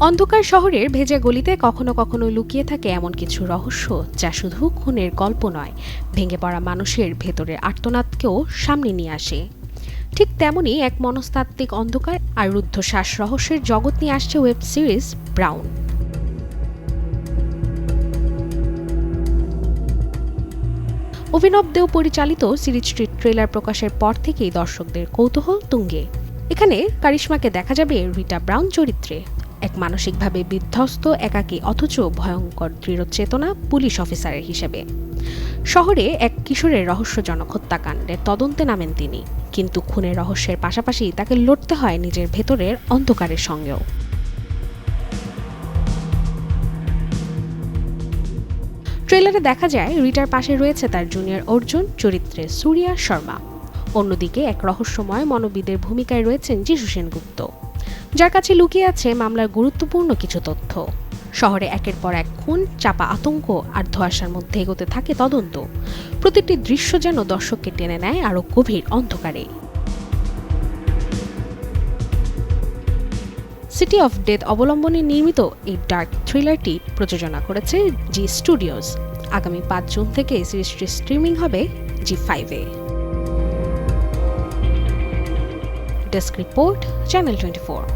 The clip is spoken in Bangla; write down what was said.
অন্ধকার শহরের ভেজা গলিতে কখনো কখনো লুকিয়ে থাকে এমন কিছু রহস্য যা শুধু খুনের গল্প নয়, ভেঙে পড়া মানুষের ভেতরের আর্তনাদকেও সামনে নিয়ে আসে। ঠিক তেমনই এক মনস্তাত্ত্বিক অন্ধকার আর রুদ্ধশ্বাস রহস্যের জগৎ নিয়ে আসছে ওয়েব সিরিজ ব্রাউন। অভিনব দেও পরিচালিত সিরিজটির ট্রেলার প্রকাশের পর থেকেই দর্শকদের কৌতূহল তুঙ্গে। এখানে কারিশমাকে দেখা যাবে রিটা ব্রাউন চরিত্রে, এক মানসিকভাবে বিধ্বস্ত, একাকী অথচ ভয়ঙ্কর দৃঢ় চেতনা পুলিশ অফিসারের হিসেবে। শহরে এক কিশোরের রহস্যজনক হত্যাকাণ্ডের তদন্তে নামেন তিনি, কিন্তু খুনের রহস্যের পাশাপাশি তাকে লড়তে হয় নিজের ভেতরের অন্ধকারের সঙ্গেও। ট্রেলারে দেখা যায় রিটার পাশে রয়েছে তার জুনিয়র অর্জুন চরিত্রে সূর্যা শর্মা। অন্যদিকে এক রহস্যময় মনোবিদের ভূমিকায় রয়েছেন যিশু সেনগুপ্ত, যার কাছে লুকিয়ে আছে মামলার গুরুত্বপূর্ণ কিছু তথ্য। শহরে একের পর এক খুন, চাপা আতঙ্ক আর ধোঁয়াশার মধ্যে এগোতে থাকে তদন্ত। প্রতিটি দৃশ্য যেন দর্শককে টেনে নেয় আরও গভীর অন্ধকারে। সিটি অফ ডেথ অবলম্বনে নির্মিত এই ডার্ক থ্রিলারটি প্রযোজনা করেছে জি স্টুডিওজ। আগামী 5 জুন থেকে সিরিজটি স্ট্রিমিং হবে জি5-এ। Desk report, channel 24।